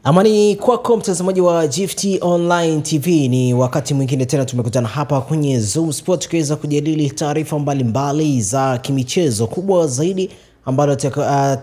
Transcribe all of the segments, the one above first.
Amani kwako mtazamaji wa Gift Online TV, ni wakati mwingine tena tumekutana hapa kwenye Zoom Sport kuweza kujadili taarifa mbalimbali za kimichezo. Kubwa zaidi ambalo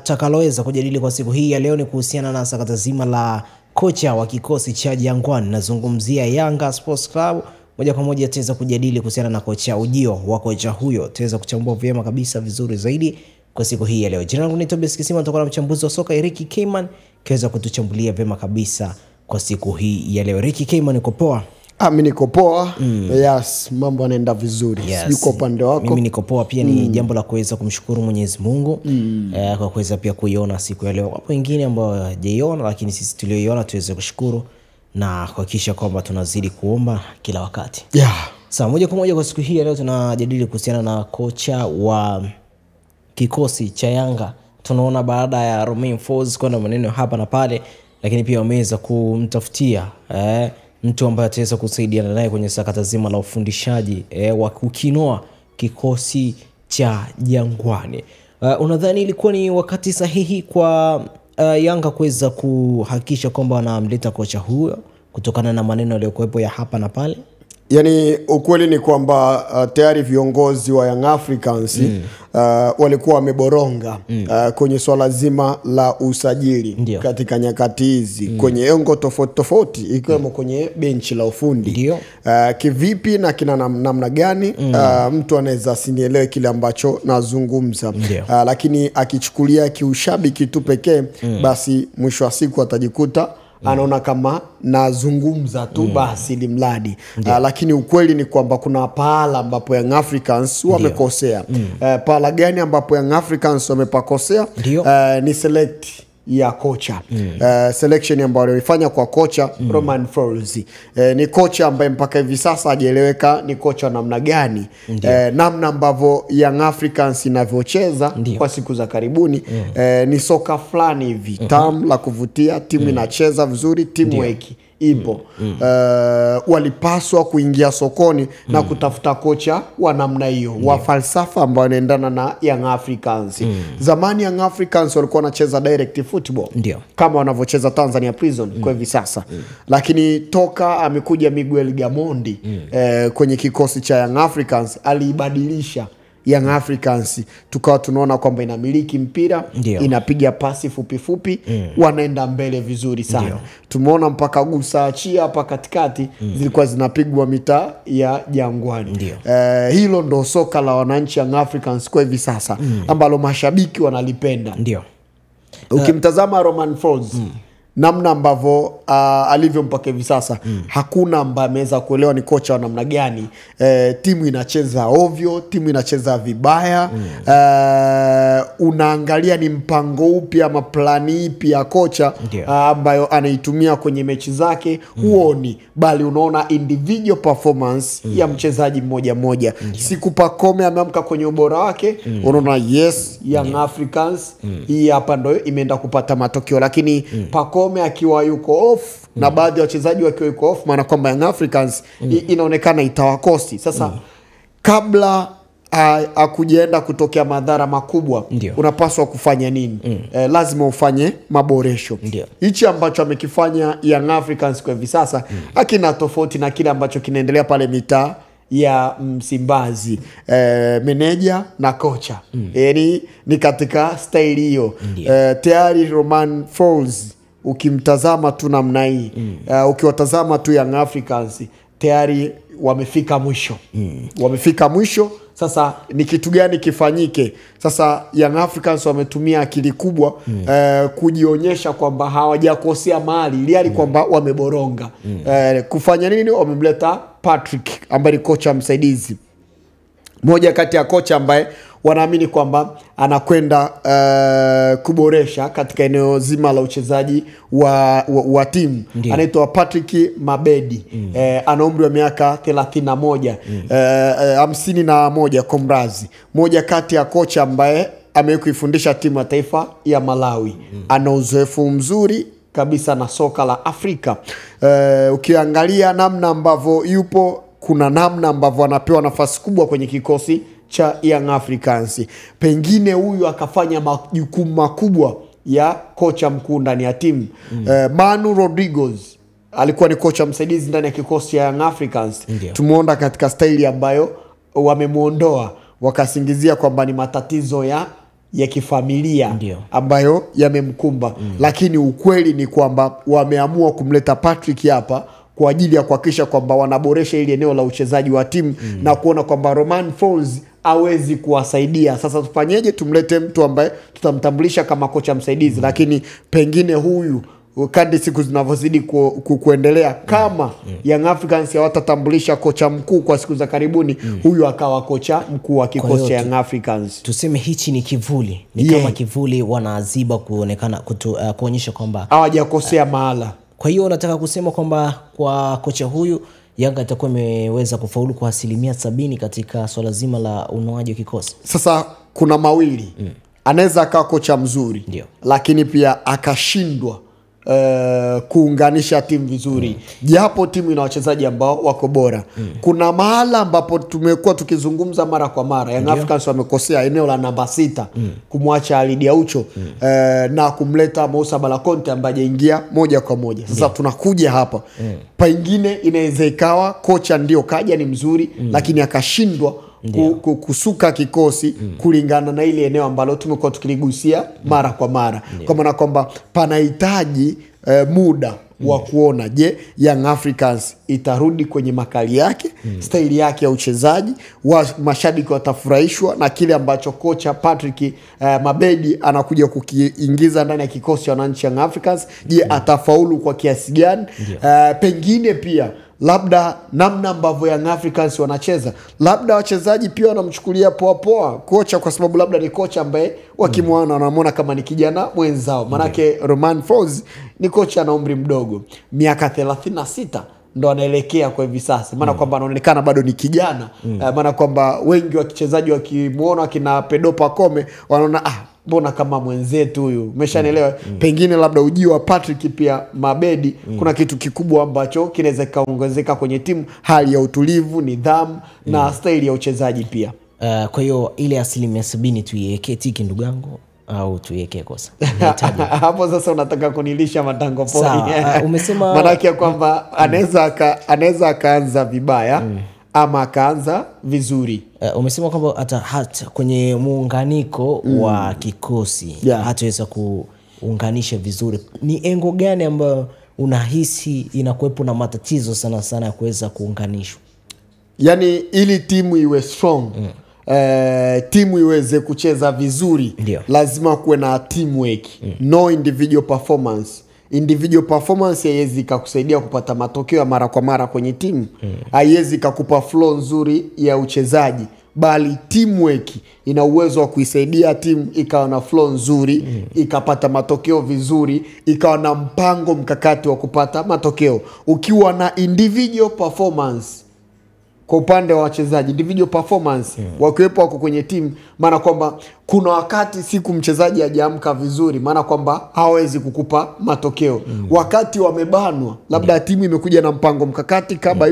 takaloweza kujadili kwa siku hii ya leo ni kuhusiana na sakata zima la kocha wa kikosi cha Jangwani. Nazungumzia Yanga Sports Club. Moja kwa moja tutaweza kujadili kuhusiana na kocha, ujio wa kocha huyo. Tutaweza kuchambua vyema kabisa vizuri zaidi kwa siku hii ya leo. Jina langu ni Tobias Kisima, nitakuwa na mchambuzi wa soka Ricky Kayman kiweza kutuchambulia vyema kabisa kwa siku hii ya leo. Ricky Kayman, uko poa? Mimi niko poa. Yes, mambo yanaenda vizuri. Yuko upande wako? Mimi niko poa pia. Ni jambo la kuweza kumshukuru Mwenyezi Mungu kwa kuweza pia kuiona siku ya leo. Wapo wengine ambao hawajaiona, lakini sisi tulioiona tuweze kushukuru na kuhakikisha kwamba tunazidi kuomba kila wakati. Sasa moja kwa moja kwa siku hii ya leo tunajadili kuhusiana na kocha wa kikosi cha Yanga. Tunaona baada ya Romain Folz kwenda maneno hapa na pale, lakini pia wameweza kumtafutia mtu ambaye ataweza kusaidiana naye kwenye sakata zima la ufundishaji wa kukinoa kikosi cha Jangwani. Unadhani ilikuwa ni wakati sahihi kwa Yanga kuweza kuhakikisha kwamba wanamleta kocha huyo kutokana na maneno yaliyokuwepo ya hapa na pale? Yani ukweli ni kwamba tayari viongozi wa Young Africans walikuwa wameboronga kwenye swala zima la usajili katika nyakati hizi kwenye engo tofauti ikiwemo kwenye benchi la ufundi. Kivipi na kina namna gani mtu anaweza asinielewe kile ambacho nazungumza, lakini akichukulia kiushabiki tu pekee basi mwisho wa siku atajikuta anaona kama nazungumza tu basi limladi. Lakini ukweli ni kwamba kuna pahala ambapo Young Africans wamekosea. Pahala gani ambapo Young Africans wamepakosea? Ni select ya kocha. Selection ambayo walifanya kwa kocha Romain Folz. Ni kocha ambaye mpaka hivi sasa hajaeleweka ni kocha namna gani. Namna ambavyo Young Africans inavyocheza kwa siku za karibuni ni soka fulani hivi tamu la kuvutia, timu inacheza vizuri, teamwork ipo. Walipaswa kuingia sokoni na kutafuta kocha wa namna hiyo, wa falsafa ambayo inaendana na Young Africans. Zamani Young Africans walikuwa wanacheza direct football kama wanavyocheza Tanzania Prison kwa hivi sasa. Lakini toka amekuja Miguel Gamondi kwenye kikosi cha Young Africans, aliibadilisha Young Africans, tukawa tunaona kwamba inamiliki mpira, inapiga pasi fupi, wanaenda mbele vizuri sana. Tumeona mpaka gusa achia hapa katikati zilikuwa zinapigwa mitaa ya Jangwani. Hilo ndo soka la wananchi Young Africans kwa hivi sasa ambalo mashabiki wanalipenda. Ukimtazama Romain Folz namna ambavyo alivyo mpaka hivi sasa, hakuna ambaye ameweza kuelewa ni kocha wa namna gani. Timu inacheza ovyo, timu inacheza vibaya. Unaangalia ni mpango upi ama plani ipi ya kocha ambayo anaitumia kwenye mechi zake, huoni, bali unaona individual performance ya mchezaji mmoja mmoja. Siku Pacome ameamka kwenye ubora wake, unaona yes Young Africans hii hapa ndio imeenda kupata matokeo. Lakini Pacome akiwa yuko off na baadhi ya wachezaji wakiwa yuko off, maana kwamba Young Africans inaonekana itawakosi. Sasa kabla akujaenda kutokea madhara makubwa, unapaswa kufanya nini? Lazima ufanye maboresho. Hichi ambacho amekifanya Young Africans kwa hivi sasa hakina tofauti na kile ambacho kinaendelea pale mitaa ya Msimbazi. Meneja na kocha ni katika style hiyo. Tayari Romain Folz ukimtazama tu namna hii, ukiwatazama tu Young Africans tayari wamefika mwisho. Wamefika mwisho. Sasa ni kitu gani kifanyike? Sasa Young Africans wametumia akili kubwa kujionyesha kwamba hawajakosea mahali, ili kwamba wameboronga. Kufanya nini? Wamemleta Patrick ambaye ni kocha msaidizi, moja kati ya kocha ambaye wanaamini kwamba anakwenda kuboresha katika eneo zima la uchezaji wa timu. Anaitwa Patrick Mabedi. Ana umri wa miaka 31, 51 komrazi. Moja kati ya kocha ambaye amekuifundisha timu ya taifa ya Malawi. Ana uzoefu mzuri kabisa na soka la Afrika. Ukiangalia namna ambavyo yupo, kuna namna ambavyo anapewa nafasi kubwa kwenye kikosi cha Young Africans. Pengine huyu akafanya majukumu makubwa ya kocha mkuu ndani ya timu. Manu Rodriguez alikuwa ni kocha msaidizi ndani ya kikosi cha Young Africans. Tumuona katika staili ambayo wamemuondoa, wakasingizia kwamba ni matatizo ya kifamilia ambayo yamemkumba. Lakini ukweli ni kwamba wameamua kumleta Patrick hapa kwa ajili ya kuhakikisha kwamba wanaboresha ile eneo la uchezaji wa timu na kuona kwamba Romain Folz hawezi kuwasaidia. Sasa tufanyeje? Tumlete mtu ambaye tutamtambulisha kama kocha msaidizi, lakini pengine huyu kadri siku zinavyozidi kuendelea, kama Young Africans hawatatambulisha kocha mkuu kwa siku za karibuni, huyu akawa kocha mkuu wa kikosi cha Young Africans. Tuseme hichi ni kivuli, ni kama kivuli wanaziba kuonekana kuonyesha kwamba hawajakosea mahala. Kwa hiyo unataka kusema kwamba kwa kocha huyu Yanga itakuwa imeweza kufaulu kwa 70% katika swala zima la unoaji wa kikosi. Sasa kuna mawili. Anaweza akawa kocha mzuri, lakini pia akashindwa kuunganisha timu vizuri. Japo timu ina wachezaji ambao wako bora. Kuna mahala ambapo tumekuwa tukizungumza mara kwa mara, Young Africans wamekosea eneo la namba 6 kumwacha Alidi Aucho na kumleta Moussa Bala Conte ambaye hajaingia moja kwa moja. Sasa tunakuja hapa. Pengine inaweza ikawa kocha ndio kaja ni mzuri, lakini akashindwa kusuka kikosi kulingana na ile eneo ambalo tumekuwa tukiligusia mara kwa mara. Kwa maana kwamba panahitaji muda wa kuona, je, Young Africans itarudi kwenye makali yake, staili yake ya uchezaji, mashabiki watafurahishwa na kile ambacho kocha Patrick Mabedi anakuja kukiingiza ndani ya kikosi cha wananchi Young Africans. Je, atafaulu kwa kiasi gani? Pengine pia labda namna ambavyo Young Africans wanacheza, labda wachezaji pia wanamchukulia poa kocha, kwa sababu labda ni kocha ambaye wakimwona wanamuona kama ni kijana mwenzao. Manake Romain Folz ni kocha na umri mdogo, miaka 36 ndo anaelekea kwa hivi sasa. Maana kwamba anaonekana bado ni kijana. Maana kwamba wengi wakichezaji wakimuona kina Pedro Pacome wanaona mbona kama mwenzetu huyu, umeshanielewa. Pengine labda ujio wa Patrick pia Mabedi kuna kitu kikubwa ambacho kinaweza kaongezeka kwenye timu, hali ya utulivu, nidhamu na staili ya uchezaji pia. Kwa hiyo ile 70% tuiweke tiki ndugu yangu au tuiweke kosa? Hapo sasa unataka kunilisha matango pori. Umesema maana kwamba anaweza akaanza vibaya ama akaanza vizuri. Umesema kwamba hata kwenye muunganiko wa kikosi hataweza kuunganisha vizuri. Ni engo gani ambayo unahisi inakuwepo na matatizo sana ya kuweza kuunganishwa? Yani ili timu iwe strong, timu iweze kucheza vizuri, lazima kuwe na teamwork, no individual performance. Individual performance haiwezi kukusaidia kupata matokeo mara kwa mara kwenye timu. Haiwezi kukupa flow nzuri ya uchezaji, bali teamwork ina uwezo wa kuisaidia timu ikawa na flow nzuri, ikapata matokeo vizuri, ikawa na mpango mkakati wa kupata matokeo. Ukiwa na individual performance kwa upande wa wachezaji, individual performance wakiwepo wako kwenye timu, maana kwamba kuna wakati siku mchezaji hajaamka vizuri, maana kwamba hawezi kukupa matokeo. Wakati wamebanwa, labda timu imekuja na mpango mkakati, kaba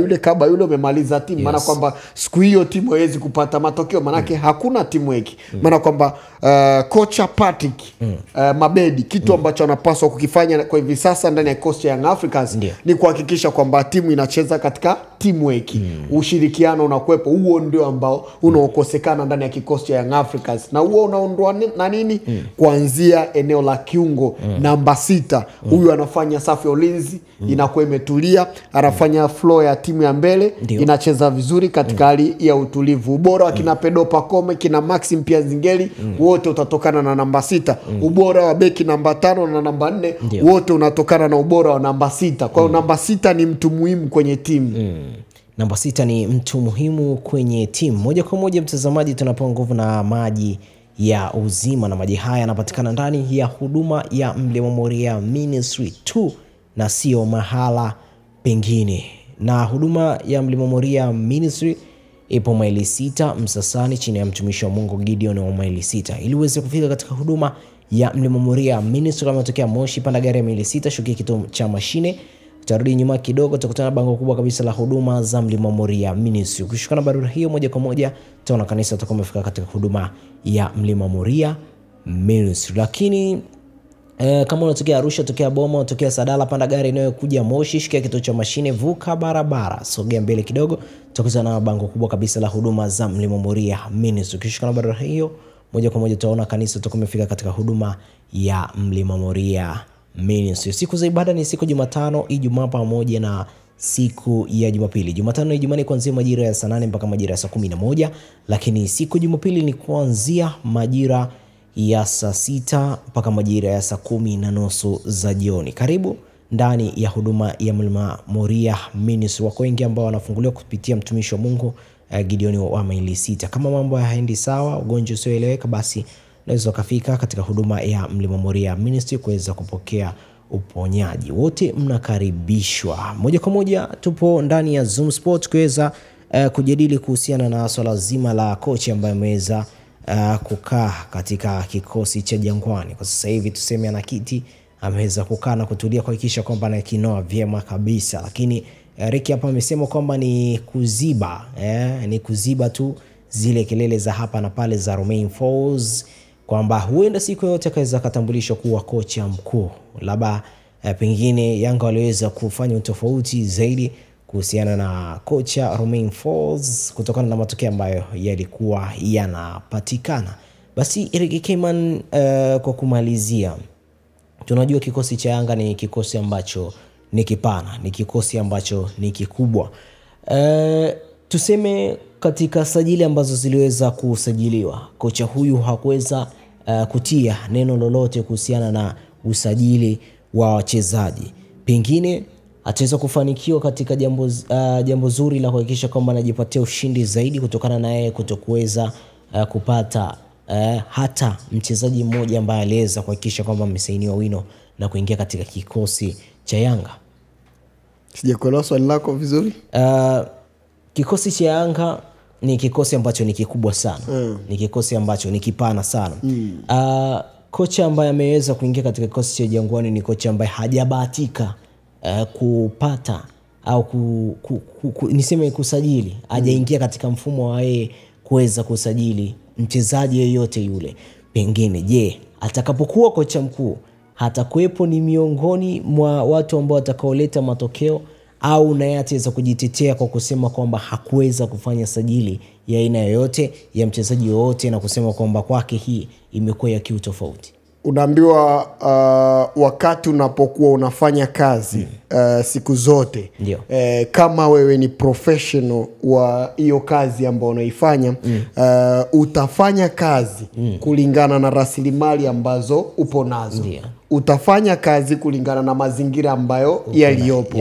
yule umemaliza timu, maana kwamba siku hiyo timu haiwezi kupata matokeo, manake hakuna teamwork. Maana kwamba kocha Patrick Mabedi kitu ambacho anapaswa kukifanya kwa hivi sasa ndani ya kikosi cha Young Africans ni kuhakikisha kwamba timu inacheza katika teamwork. Ushirikiano unakuwepo, huo ndio ambao unaokosekana ndani ya kikosi cha Young Africans, na huo unaondoa na nini? Kuanzia eneo la kiungo namba 6, huyu anafanya safu ya ulinzi inakuwa imetulia, anafanya flow ya timu ya mbele inacheza vizuri katika hali ya utulivu. Ubora wa kina Pedro Pacome, kina Maxim pia Zingeli, wote utatokana na namba 6. Ubora wa beki namba 5 na namba 4 wote unatokana na ubora wa namba 6. Kwa hiyo namba 6 ni mtu muhimu kwenye timu. Namba 6 ni mtu muhimu kwenye timu. Moja kwa moja mtazamaji, tunapewa nguvu na maji ya uzima, na maji haya yanapatikana ndani ya huduma ya Mlima Moria Ministry tu na sio mahala pengine. Na huduma ya Mlima Moria Ministry ipo maili 6 Msasani, chini ya mtumishi wa Mungu Gideon wa maili 6. Ili uweze kufika katika huduma ya Mlima Moria Ministry, kama unatokea Moshi, panda gari ya maili 6, shukia kituo cha mashine, utarudi nyuma kidogo, utakutana bango kubwa kabisa la huduma za Mlima Moria Ministry. Ukishukana barua hiyo moja kwa moja utaona kanisa utakuwa umefika katika huduma ya Mlima Moria Ministry. Lakini Kama unatokea Arusha, tokea Boma, unatokea Sadala, panda gari inayokuja Moshi, shikia kituo cha mashine, vuka barabara, sogea mbele kidogo, utakutana na bango kubwa kabisa la huduma za Mlima Moria Ministry. Ukishuka na barabara hiyo, moja kwa moja utaona kanisa, utakuwa umefika katika huduma ya Mlima Moria Ministry. Siku za ibada ni siku Jumatano, Ijumaa pamoja na siku ya Jumapili. Jumatano na Ijumaa ni kuanzia majira ya saa 8 mpaka majira ya saa 11, lakini siku Jumapili ni kuanzia majira ya saa 6 mpaka majira ya saa 10:30 za jioni. Karibu ndani ya huduma ya Mlima Moria Ministry. Wako wengi ambao wanafunguliwa kupitia mtumishi wa Mungu Gideon wa maili 6. Kama mambo hayaendi sawa, ugonjwa usioeleweka, basi unaweza kufika katika huduma ya Mlima Moria Ministry kuweza kupokea uponyaji. Wote mnakaribishwa. Moja kwa moja tupo ndani ya Zoom Sport kuweza kujadili kuhusiana na swala zima la kocha ambaye ameweza kukaa katika kikosi cha Jangwani. Kwa sasa hivi tuseme ana kiti, ameweza kukaa na kutulia kuhakikisha kwamba anakinoa vyema kabisa. Lakini Ricky hapa amesema kwamba ni kuziba tu zile kelele za hapa na pale za Romain Folz, kwamba huenda siku yote akaweza katambulishwa kuwa kocha mkuu. Labda pengine Yanga waliweza kufanya utofauti zaidi kuhusiana na kocha Romain Folz kutokana na matokeo ambayo yalikuwa yanapatikana. Basi Eric Keyman, kwa kumalizia, tunajua kikosi cha Yanga ni kikosi ambacho ni kipana, ni kikosi ambacho ni kikubwa. Tuseme katika sajili ambazo ziliweza kusajiliwa, kocha huyu hakuweza kutia neno lolote kuhusiana na usajili wa wachezaji. Pengine ataweza kufanikiwa katika jambo zuri la kuhakikisha kwamba anajipatia ushindi zaidi kutokana na yeye kutokuweza kupata hata mchezaji mmoja ambaye aliweza kuhakikisha kwamba amesainiwa wino na kuingia katika kikosi cha Yanga. Sijakuelewa swali lako vizuri. Kikosi cha Yanga ni kikosi ambacho ni kikubwa sana. Ni kikosi ambacho ni kipana sana. Kocha ambaye ameweza kuingia katika kikosi cha Jangwani ni kocha ambaye hajabahatika kupata au niseme kusajili, hajaingia katika mfumo wa yeye kuweza kusajili mchezaji yeyote yule. Pengine je, atakapokuwa kocha mkuu hatakuwepo ni miongoni mwa watu ambao watakaoleta matokeo, au naye ataweza kujitetea kwa kusema kwamba hakuweza kufanya sajili ya aina yoyote ya mchezaji yoyote na kusema kwamba kwake hii imekuwa ya kiutofauti? Unaambiwa wakati unapokuwa unafanya kazi siku zote, kama wewe ni professional wa hiyo kazi ambayo unaifanya, utafanya kazi kulingana na rasilimali ambazo upo nazo. Utafanya kazi kulingana na mazingira ambayo yaliyopo.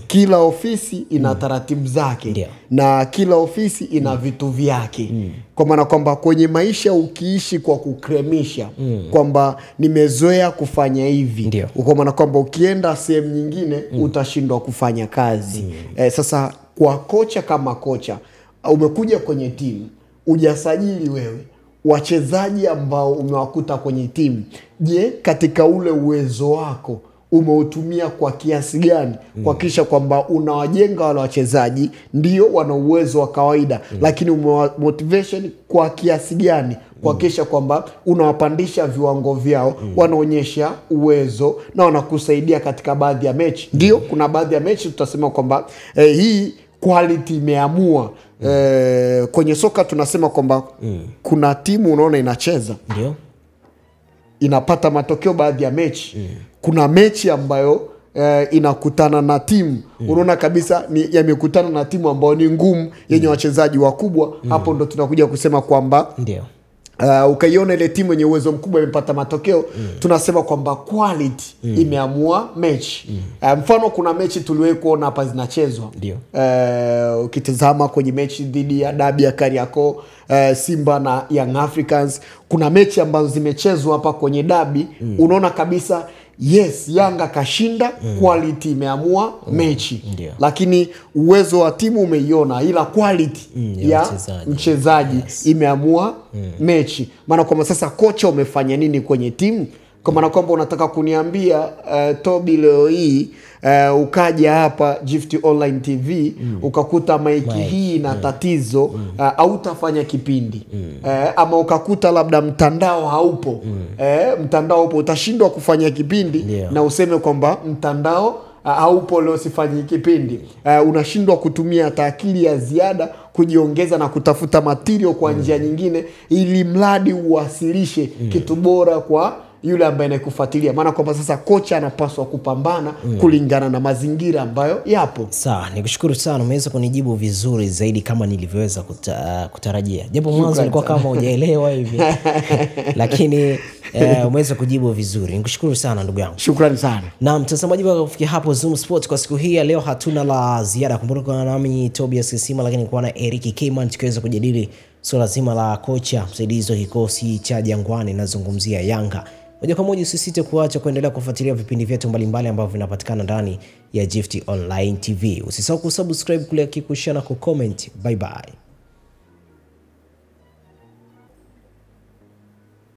Kila ofisi ina taratibu zake na kila ofisi ina vitu vyake. Kwa maana kwamba kwenye maisha ukiishi kwa kukremisha kwamba nimezoea kufanya hivi, kwa maana kwamba ukienda sehemu nyingine utashindwa kufanya kazi. Sasa kwa kocha kama kocha, umekuja kwenye timu, hujasajili wewe wachezaji ambao umewakuta kwenye timu. Je, katika ule uwezo wako umeutumia kwa kiasi gani kuhakikisha kwamba unawajenga wale wachezaji ndio wana uwezo wa kawaida, lakini motivation kwa kiasi gani kuhakikisha kwamba unawapandisha viwango vyao, wanaonyesha uwezo na wanakusaidia katika baadhi ya mechi. Ndio kuna baadhi ya mechi tutasema kwamba hii quality imeamua. Kwenye soka tunasema kwamba kuna timu unaona inacheza, inapata matokeo baadhi ya mechi. Kuna mechi ambayo inakutana na timu unaona kabisa yamekutana na timu ambayo ni ngumu, yenye wachezaji wakubwa. Hapo ndo tunakuja kusema kwamba ukaiona ile timu yenye uwezo mkubwa imepata matokeo, tunasema kwamba quality imeamua mechi. Mfano kuna mechi tuliwahi kuona hapa zinachezwa. Ukitazama kwenye mechi dhidi ya Dabi ya Kariakoo, Simba na Young Africans, kuna mechi ambazo zimechezwa hapa kwenye Dabi, unaona kabisa yes, Yanga kashinda, quality imeamua mechi. Lakini uwezo wa timu umeiona, ila quality ya mchezaji imeamua mechi. Maana kwa sasa kocha umefanya nini kwenye timu? Kwa maana kwamba unataka kuniambia Toby leo hii ukaja hapa Gift Online TV ukakuta maiki hii na tatizo au utafanya kipindi ama ukakuta labda mtandao haupo mtandao upo, utashindwa kufanya kipindi na useme kwamba mtandao haupo leo sifanyi kipindi. Unashindwa kutumia akili ya ziada kujiongeza na kutafuta material kwa njia nyingine ili mradi uwasilishe kitu bora kwa yule ambaye anakufuatilia. Maana kwamba sasa kocha anapaswa kupambana kulingana na mazingira ambayo yapo. Sawa, nikushukuru sana, umeweza kunijibu vizuri zaidi kama nilivyoweza kutarajia. Japo mwanzo nilikuwa kama hujaelewa hivi. Lakini umeweza kujibu vizuri. Nikushukuru sana ndugu yangu. Shukrani sana. Na mtazamaji, mpaka kufikia hapo Zoom Sports kwa siku hii ya leo hatuna la ziada. Kumbuka nami Tobias Kisima, lakini kwa na Eric Keyman tukiweza kujadili swala zima la kocha msaidizi wa kikosi cha Jangwani, nazungumzia Yanga. Moja kwa moja usisite kuacha kuendelea kufuatilia vipindi vyetu mbalimbali ambavyo vinapatikana ndani ya Gift Online TV. Usisahau kusubscribe, kushare na kucomment. Bye bye.